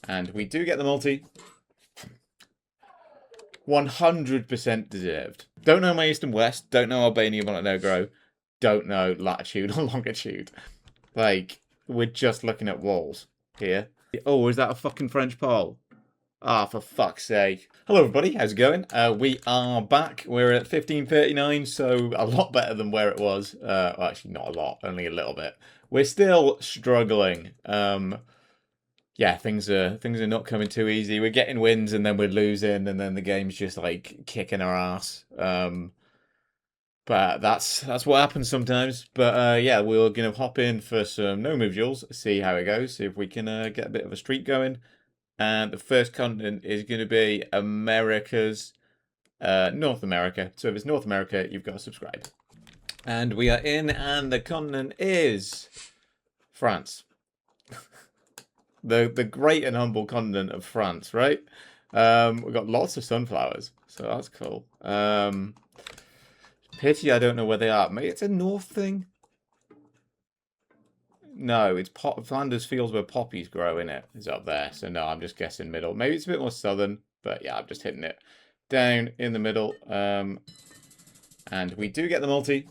And we do get the multi. 100% deserved. Don't know my east and west. Don't know Albania, Montenegro. Don't know latitude or longitude. Like, we're just looking at walls here. Oh, is that a fucking French pole? Ah, for fuck's sake. Hello, everybody. How's it going? We are back. We're at 1539, so a lot better than where it was. Well, actually, not a lot, only a little bit. We're still struggling. Yeah, things are not coming too easy. We're getting wins and then we're losing, and then the game's just like kicking our ass. But that's what happens sometimes. But yeah, we're gonna hop in for some no move duels, see how it goes, see if we can get a bit of a streak going. And the first continent is going to be America's North America. So if it's North America, you've got to subscribe. And we are in, and the continent is France. the great and humble continent of France, right? We've got lots of sunflowers, so that's cool. Pity I don't know where they are. Maybe it's a north thing. No, it's Flanders Fields where poppies grow in it. Is up there. So no, I'm just guessing middle. Maybe it's a bit more southern, but yeah, I'm just hitting it down in the middle. And we do get the multi.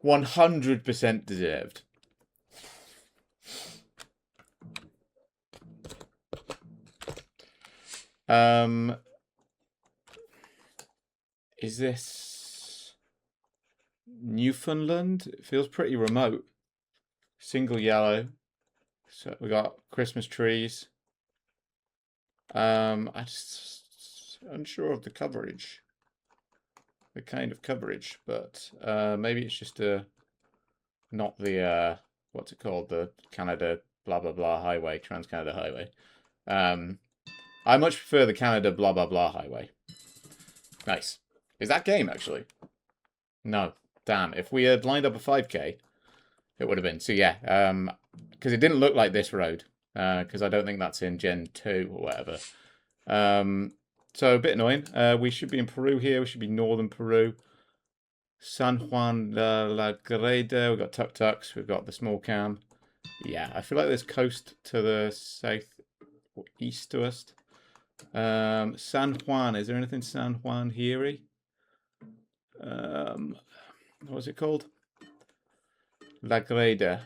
100% deserved. Is this Newfoundland? It feels pretty remote. Single yellow. So we got Christmas trees. I just unsure of the coverage. The kind of coverage, but maybe it's just not the what's it called? The Canada blah blah blah highway, Trans-Canada Highway. I much prefer the Canada blah blah blah highway. Nice. Is that game actually? No. Damn. If we had lined up a 5K, it would have been. So yeah, because it didn't look like this road. Because I don't think that's in Gen 2 or whatever. So a bit annoying. We should be in Peru here. We should be northern Peru. San Juan de la Greda. We've got tuk-tuks. We've got the small cam. Yeah, I feel like there's coast to the south or east to us. San Juan. Is there anything San Juan here? What was it called? La Greda.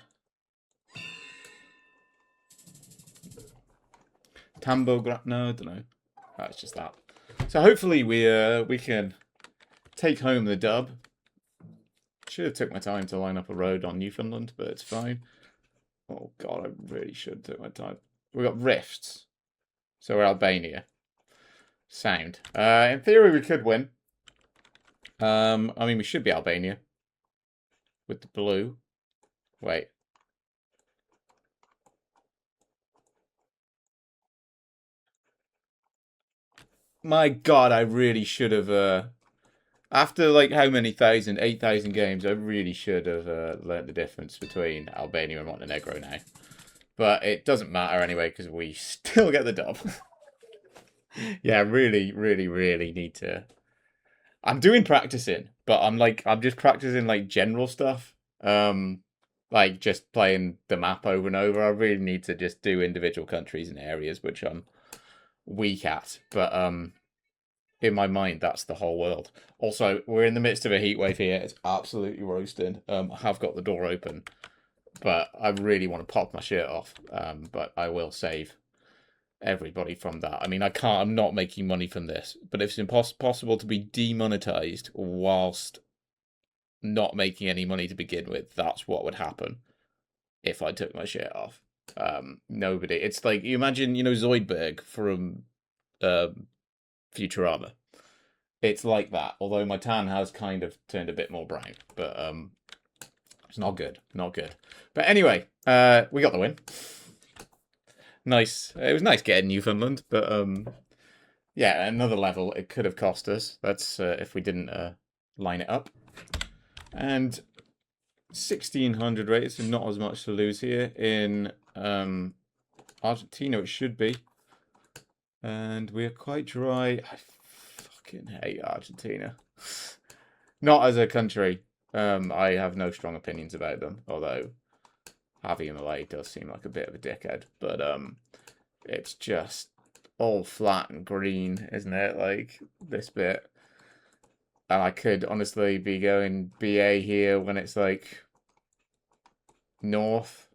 Tambo. No, I don't know. Oh, it's just that. So hopefully we can take home the dub. Should have took my time to line up a road on Newfoundland, but it's fine. Oh god, I really should take my time. We got rifts, so we're Albania. Sound. In theory, we could win. I mean, we should be Albania with the blue. Wait. My god, I really should have. After like how many 8,000 games, I really should have learnt the difference between Albania and Montenegro now. But it doesn't matter anyway because we still get the dub. Yeah, really, really, really need to. I'm doing practicing, but I'm just practicing like general stuff. Like just playing the map over and over. I really need to just do individual countries and areas, which I'm weak at. But in my mind, that's the whole world. Also, we're in the midst of a heat wave here. It's absolutely roasting. I have got the door open, but I really want to pop my shirt off. But I will save everybody from that. I mean, I'm not making money from this, but if it's possible to be demonetized whilst not making any money to begin with, that's what would happen if I took my shirt off. Nobody. It's like, you imagine, Zoidberg from Futurama. It's like that, although my tan has kind of turned a bit more brown, but it's not good, not good. But anyway, we got the win. Nice. It was nice getting Newfoundland, but yeah, another level it could have cost us. That's if we didn't line it up. And 1,600 rates, and not as much to lose here. In Argentina, it should be. And we're quite dry. I fucking hate Argentina. Not as a country. I have no strong opinions about them, although Javier Malay does seem like a bit of a dickhead, but it's just all flat and green, isn't it? Like this bit. And I could honestly be going BA here when it's like north.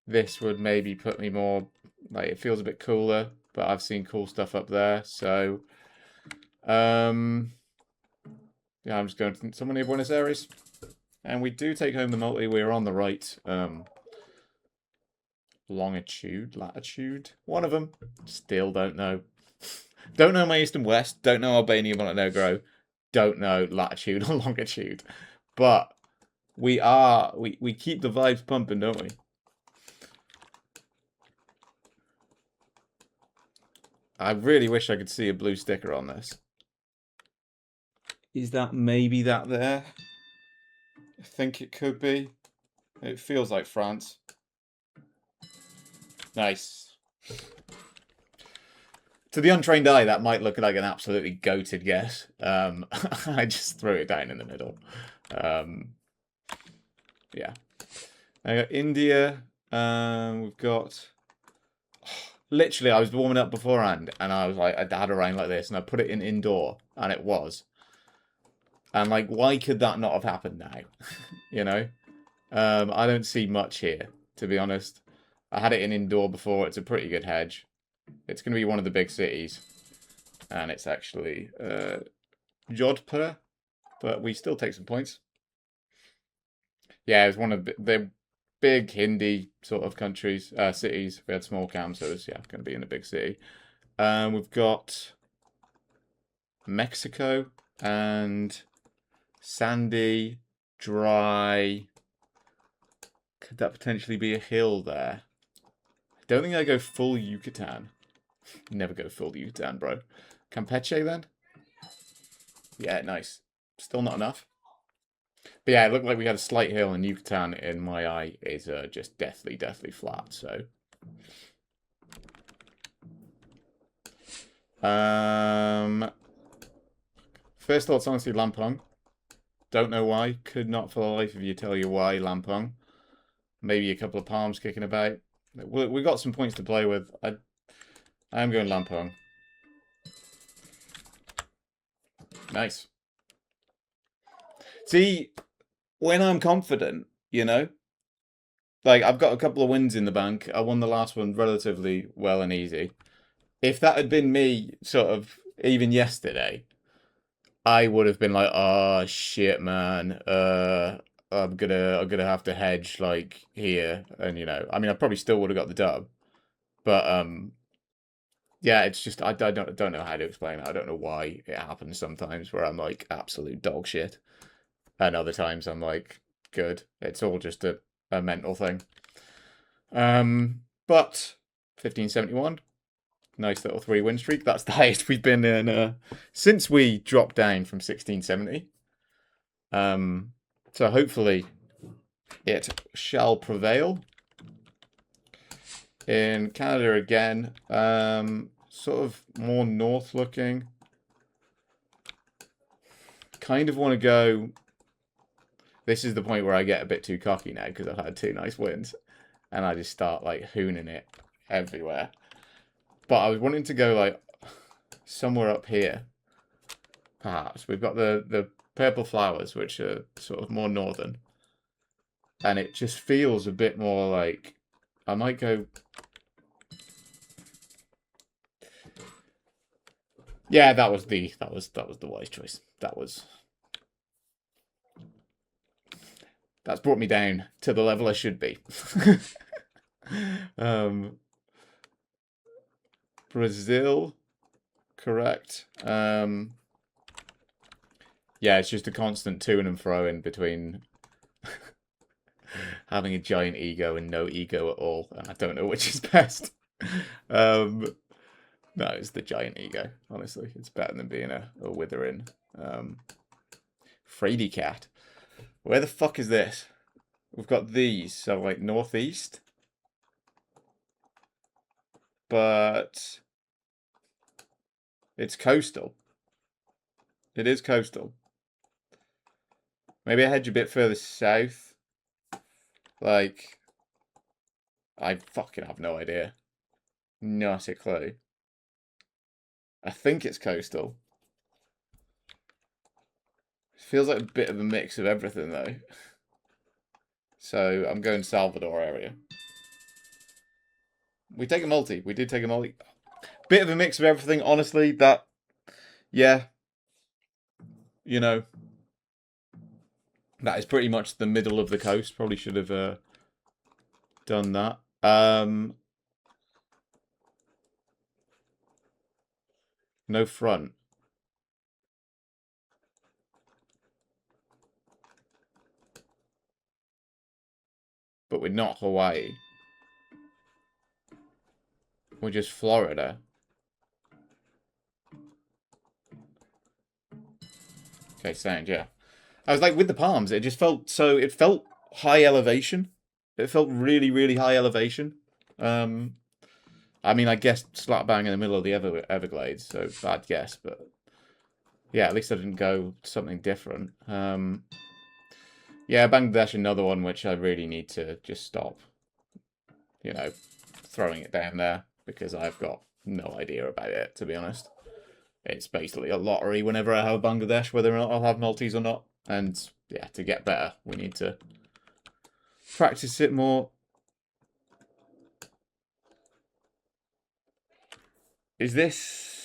This would maybe put me more, like, it feels a bit cooler, but I've seen cool stuff up there, so yeah, I'm just going to somewhere near Buenos Aires. And we do take home the multi. We're on the right longitude, latitude, one of them. Still don't know. Don't know my east and west. Don't know Albania, Montenegro. Don't know latitude or longitude. But we keep the vibes pumping, don't we? I really wish I could see a blue sticker on this. Is that maybe that there? I think it could be. It feels like France. Nice. To the untrained eye, that might look like an absolutely goated guess. I just threw it down in the middle. Yeah. I got India. We've got... Literally, I was warming up beforehand, and I was like, I had a rain like this, and I put it in indoor, and it was. And, like, why could that not have happened now? You know? I don't see much here, to be honest. I had it in indoor before. It's a pretty good hedge. It's going to be one of the big cities. And it's actually Jodhpur, but we still take some points. Yeah, it was one of the big Hindi sort of countries, cities. We had small camps, so it was, yeah, going to be in a big city. We've got Mexico and sandy, dry. Could that potentially be a hill there? I don't think I go full Yucatan. Never go full Yucatan, bro. Campeche then? Yeah, nice. Still not enough. But yeah, it looked like we had a slight hill, and Yucatan, in my eye, is just deathly flat, so... First thoughts, honestly, Lampung. Don't know why. Could not for the life of you tell you why Lampung. Maybe a couple of palms kicking about. We've got some points to play with. I am going Lampung. Nice. See, when I'm confident, you know, like I've got a couple of wins in the bank. I won the last one relatively well and easy. If that had been me, sort of even yesterday, I would have been like, "Oh shit, man. I'm gonna have to hedge like here," and you know, I mean, I probably still would have got the dub, but yeah, it's just I don't know how to explain it. I don't know why it happens sometimes where I'm like absolute dog shit, and other times I'm like good. It's all just a mental thing. But 1571, nice little 3-win streak. That's the highest we've been in since we dropped down from 1670. So hopefully it shall prevail. In Canada again, sort of more north looking. Kind of want to go... This is the point where I get a bit too cocky now because I've had 2 nice wins. And I just start like hooning it everywhere. But I was wanting to go like somewhere up here. Perhaps. We've got the purple flowers, which are sort of more northern. And it just feels a bit more like... I might go... Yeah, that was the wise choice. That's brought me down to the level I should be. Brazil, correct. Yeah, it's just a constant to and fro in between having a giant ego and no ego at all, and I don't know which is best. No, it's the giant ego, honestly. It's better than being a withering fraidy cat. Where the fuck is this? We've got these, so like northeast. But it's coastal. It is coastal. Maybe I hedge a bit further south. Like, I fucking have no idea. Not a clue. I think it's coastal. Feels like a bit of a mix of everything, though. So I'm going Salvador area. We take a multi. We did take a multi. Bit of a mix of everything, honestly. That, yeah, you know, that is pretty much the middle of the coast. Probably should have done that. No front. But we're not Hawaii. We're just Florida. Okay, sound, yeah. I was like, with the palms, it just felt so, it felt high elevation. It felt really, really high elevation. I mean, I guess slap bang in the middle of the Everglades, so bad guess, but yeah, at least I didn't go something different. Yeah, Bangladesh, another one which I really need to just stop, you know, throwing it down there because I've got no idea about it, to be honest. It's basically a lottery whenever I have Bangladesh, whether or not I'll have Maltese or not. And yeah, to get better, we need to practice it more. Is this...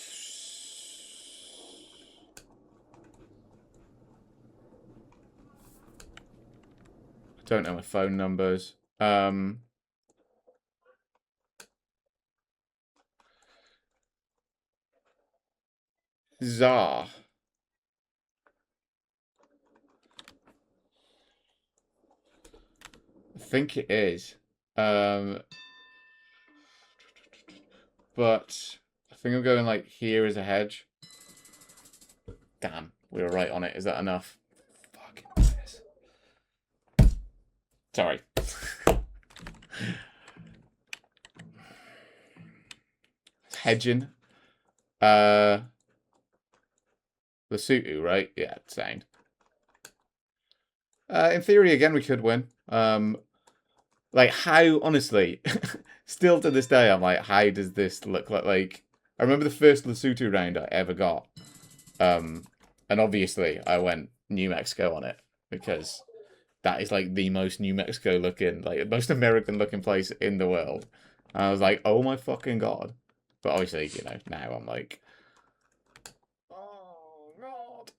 I don't know my phone numbers. Czar. I think it is. But I think I'm going like here as a hedge. Damn, we were right on it. Is that enough? Fucking piss. Sorry. Hedging. Lesotho, right? Yeah, sound. In theory, again, we could win. Like, how, honestly, still to this day, I'm like, how does this look like? Like, I remember the first Lesotho round I ever got. And obviously, I went New Mexico on it because that is like the most New Mexico looking, like, most American looking place in the world. And I was like, oh my fucking god. But obviously, you know, now I'm like, oh god.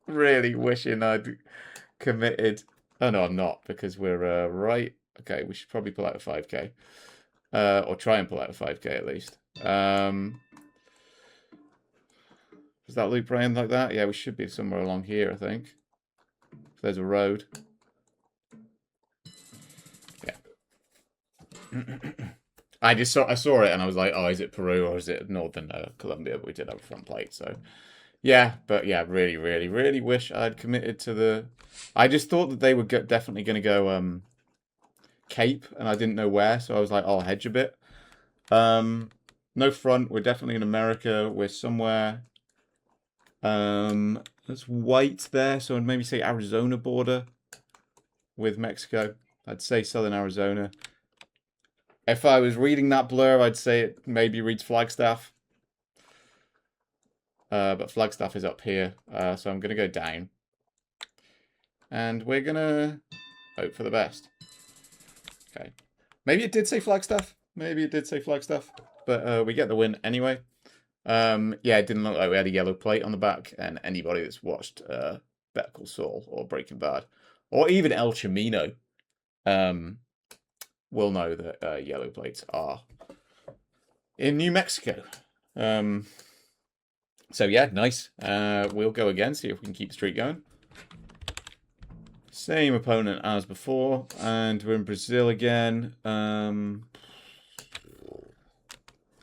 Really wishing I'd committed. Oh no, I'm not because we're right. Okay, we should probably pull out a 5k. Or try and pull out a 5k at least. Does that loop round like that? Yeah, we should be somewhere along here, I think. If there's a road. Yeah. I saw it and I was like, oh, is it Peru or is it Northern Colombia? But we did have a front plate, so yeah. But yeah, really, really, really wish I'd committed to the. I just thought that they were definitely going to go Cape, and I didn't know where, so I was like, I'll hedge a bit. No front. We're definitely in America. We're somewhere. There's white there, so I'd maybe say Arizona border with Mexico. I'd say southern Arizona. If I was reading that blur, I'd say it maybe reads Flagstaff. But Flagstaff is up here, so I'm going to go down. And we're going to hope for the best. Okay. Maybe it did say Flagstaff. Maybe it did say Flagstaff. But we get the win anyway. Yeah, it didn't look like we had a yellow plate on the back. And anybody that's watched Better Call Saul or Breaking Bad, or even El Camino, will know that yellow plates are in New Mexico. So yeah, nice. We'll go again, see if we can keep the streak going. Same opponent as before, and we're in Brazil again.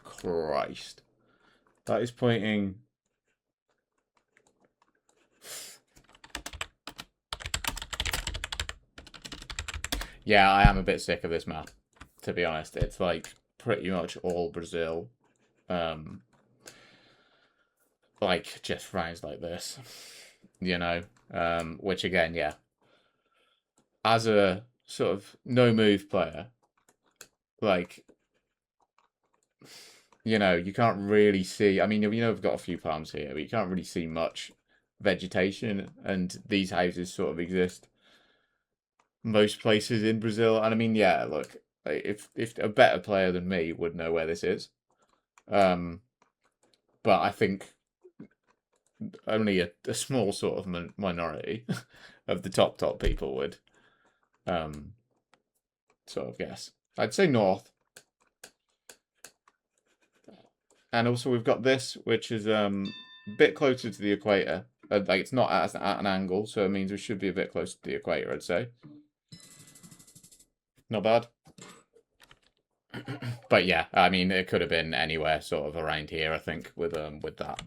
Christ. That is pointing... Yeah, I am a bit sick of this map, to be honest. It's like pretty much all Brazil. Like, just rounds like this. You know? Which again, yeah. As a sort of no-move player, like, you can't really see. I mean, we've got a few farms here, but you can't really see much vegetation, and these houses sort of exist most places in Brazil. And I mean, yeah, look, if a better player than me would know where this is, um, but I think only a small sort of minority of the top people would um, sort of guess. I'd say north. And also we've got this, which is a bit closer to the equator. Like it's not at an angle, so it means we should be a bit closer to the equator, I'd say. Not bad. But yeah, I mean, it could have been anywhere sort of around here, I think, with that.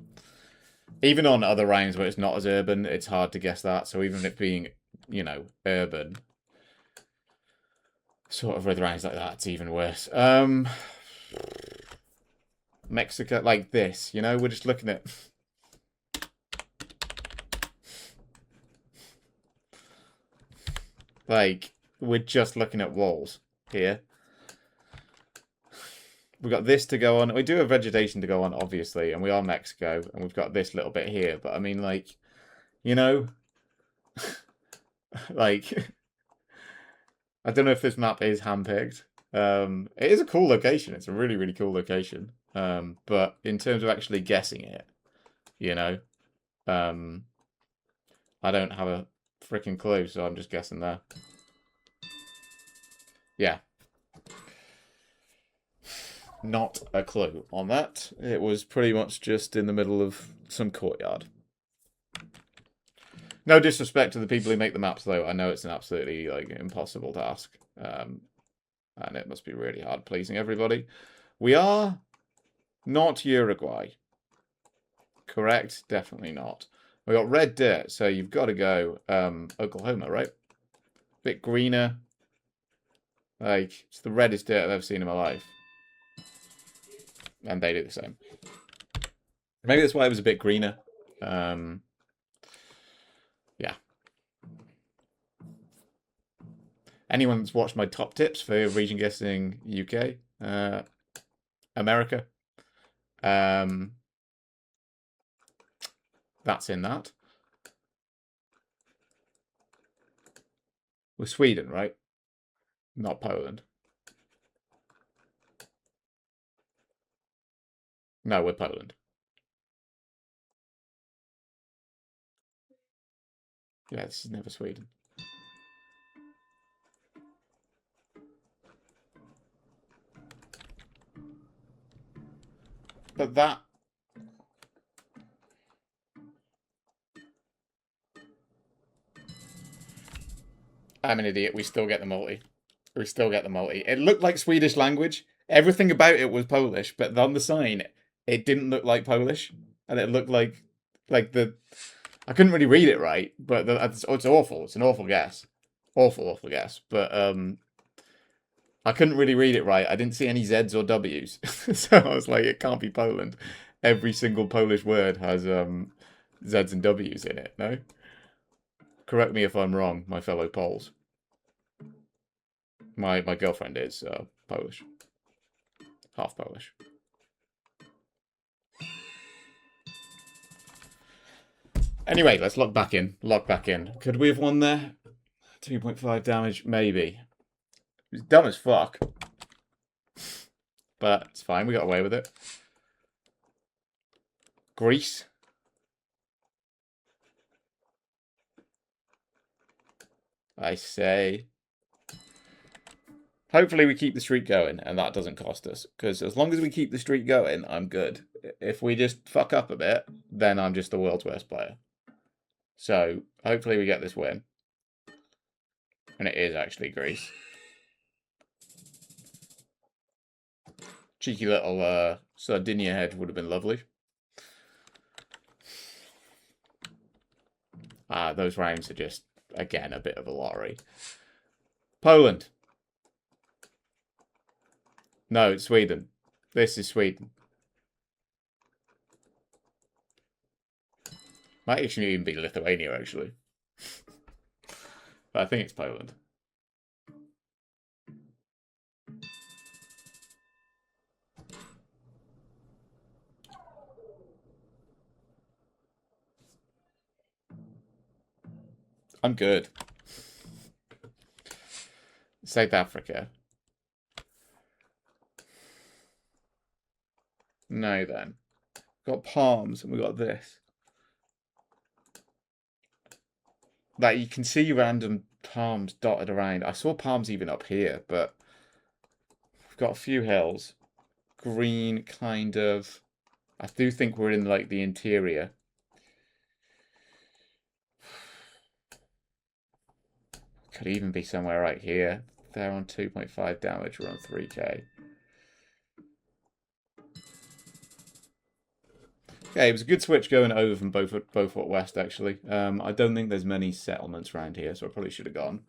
Even on other rounds where it's not as urban, it's hard to guess that. So even it being, urban, sort of with rounds like that, it's even worse. Mexico, like this, we're just looking at. Like, we're just looking at walls here. We've got this to go on. We do have vegetation to go on, obviously, and we are Mexico, and we've got this little bit here. But I mean, like, like, I don't know if this map is handpicked. It is a cool location. It's a really, really cool location. But in terms of actually guessing it, I don't have a freaking clue, so I'm just guessing there. Yeah. Not a clue on that. It was pretty much just in the middle of some courtyard. No disrespect to the people who make the maps, though. I know it's an absolutely impossible task, and it must be really hard pleasing everybody. We are not Uruguay, correct? Definitely not. We got red dirt, so you've got to go Oklahoma, right? Bit greener. Like, it's the reddest dirt I've ever seen in my life. And they do the same. Maybe that's why it was a bit greener. Yeah. Anyone that's watched my top tips for region guessing UK, America, that's in that. With Sweden, right? Not Poland. No, we're Poland. Yeah, this is never Sweden. But that... I'm an idiot. We still get the multi. We still get the multi. It looked like Swedish language. Everything about it was Polish, but on the sign, it didn't look like Polish. And it looked like the... I couldn't really read it right, but it's awful. It's an awful guess. Awful guess. But I couldn't really read it right. I didn't see any Z's or W's. So I was like, it can't be Poland. Every single Polish word has Z's and W's in it, no? Correct me if I'm wrong, my fellow Poles. My girlfriend is Polish. Half Polish. Anyway, let's log back in. Log back in. Could we have won there? 2.5 damage, maybe. It was dumb as fuck. But it's fine, we got away with it. Greece. I say. Hopefully we keep the streak going and that doesn't cost us. Because as long as we keep the streak going, I'm good. If we just fuck up a bit, then I'm just the world's worst player. So hopefully we get this win. And it is actually Greece. Cheeky little Sardinia head would have been lovely. Those rounds are just, again, a bit of a lottery. Poland. No, it's Sweden. This is Sweden. Might actually even be Lithuania, actually. But I think it's Poland. I'm good. South Africa. No, then. We've got palms and we got this. Like, you can see random palms dotted around. I saw palms even up here, but we've got a few hills. Green, kind of. I do think we're in, like, the interior. Could even be somewhere right here. They're on 2.5 damage, we're on 3k. Okay, it was a good switch going over from Beaufort West, actually. I don't think there's many settlements around here, so I probably should have gone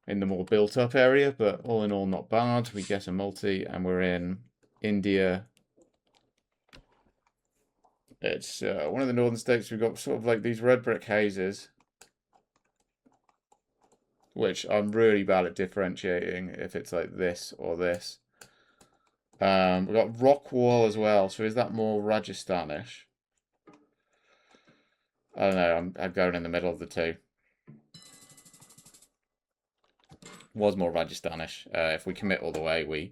in the more built-up area, but all in all, not bad. We get a multi, and we're in India. It's one of the northern states. We've got sort of like these red brick houses, which I'm really bad at differentiating if it's like this or this. We've got rock wall as well, so is that more Rajasthanish? I don't know, I'm going in the middle of the two. Was more Rajasthanish. If we commit all the way, we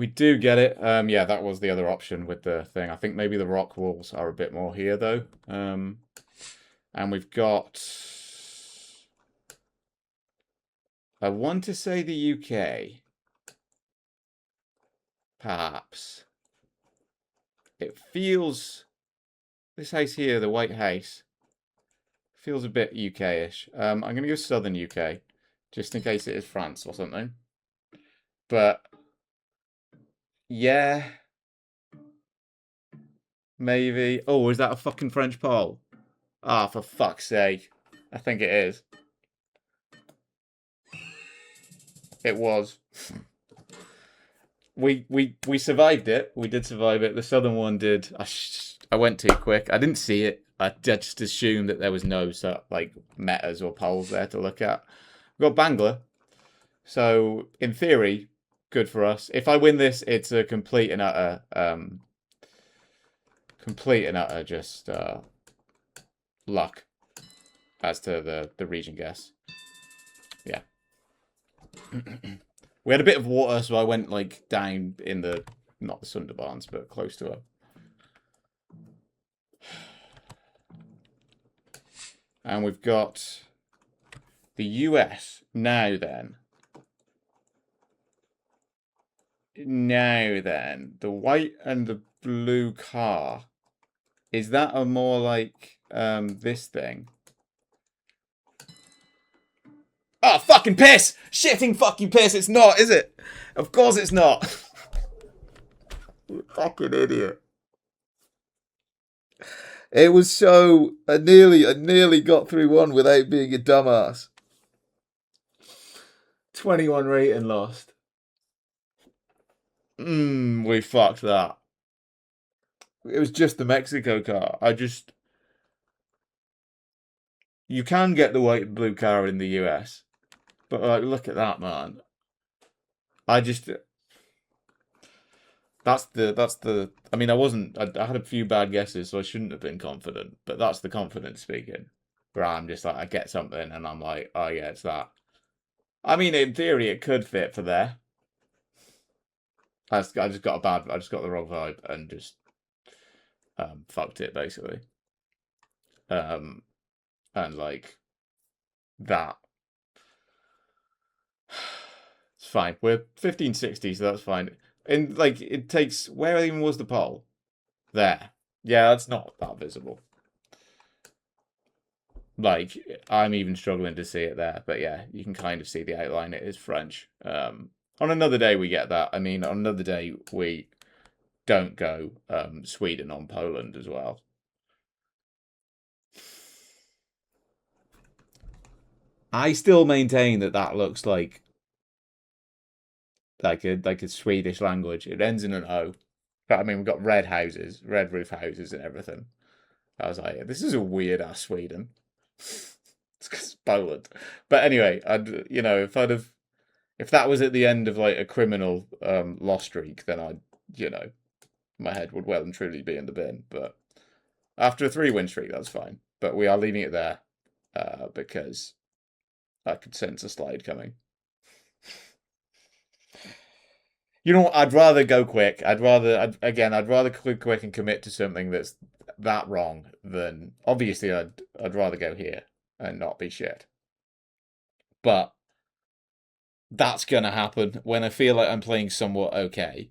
do get it. Yeah, that was the other option with the thing. I think maybe the rock walls are a bit more here, though. And we've got... I want to say the UK. Perhaps. It feels... This house here, the White House, feels a bit UK-ish. I'm going to go southern UK, just in case it is France or something. But... yeah... maybe. Oh, is that a fucking French pole? Ah, for fuck's sake. I think it is. It was. We survived it. We did survive it. The southern one did. I went too quick. I didn't see it. I just assumed that there was no like metas or poles there to look at. We've got Bangla. So in theory, good for us. If I win this, it's a complete and utter just luck as to the region guess. Yeah. We had a bit of water, so I went like down in the, not the Sundarbans, but close to it. And we've got the US now then. Now then, the white and the blue car. Is that a more like this thing? Oh, fucking piss! Shitting fucking piss, it's not, is it? Of course it's not. You fucking idiot. It was so... I nearly got through one without being a dumbass. 21 rating lost. We fucked that. It was just the Mexico car. You can get the white and blue car in the US. But like, look at that, man. That's the. I mean, I had a few bad guesses, so I shouldn't have been confident. But that's the confidence speaking. Where I'm just like, I get something, and I'm like, oh yeah, it's that. I mean, in theory, it could fit for there. I just got the wrong vibe and just fucked it basically. And like that. It's fine. We're 1560, so that's fine. And like it takes, where even was the pole? There. Yeah, that's not that visible. Like, I'm even struggling to see it there, but yeah, you can kind of see the outline. It is French. On another day we get that. I mean, on another day we don't go Sweden on Poland as well. I still maintain that looks like a Swedish language. It ends in an O. But I mean, we've got red houses, red roof houses, and everything. I was like, this is a weird ass Sweden. It's because Poland. But anyway, if that was at the end of like a criminal loss streak, then my head would well and truly be in the bin. But after a 3-win streak, that's fine. But we are leaving it there. because I could sense a slide coming. You know what? I'd rather go quick. I'd rather go quick and commit to something that's that wrong than obviously I'd rather go here and not be shit. But that's gonna happen when I feel like I'm playing somewhat okay,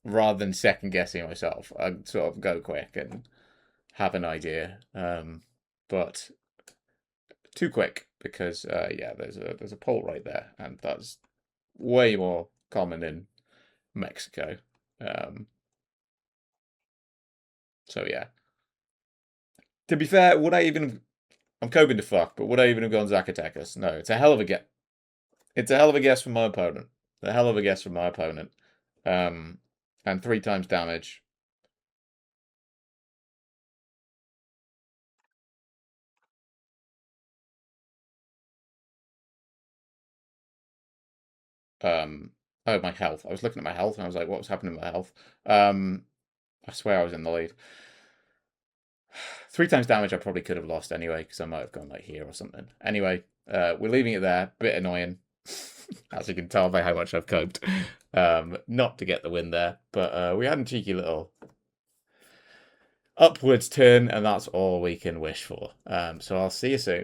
rather than second guessing myself. I'd sort of go quick and have an idea. But too quick because yeah, there's a pole right there, and that's way more common in Mexico. Um, so yeah. To be fair, would I even? I'm coping to fuck, but would I even have gone Zacatecas? No, it's a hell of a guess. It's a hell of a guess from my opponent. A hell of a guess from my opponent. Um, and 3 times damage. Oh, my health. I was looking at my health and I was like, what was happening to my health? I swear I was in the lead. 3 times damage I probably could have lost anyway, because I might have gone like here or something. Anyway, we're leaving it there. Bit annoying, as you can tell by how much I've coped. Not to get the win there, but we had a cheeky little upwards turn, and that's all we can wish for. So I'll see you soon.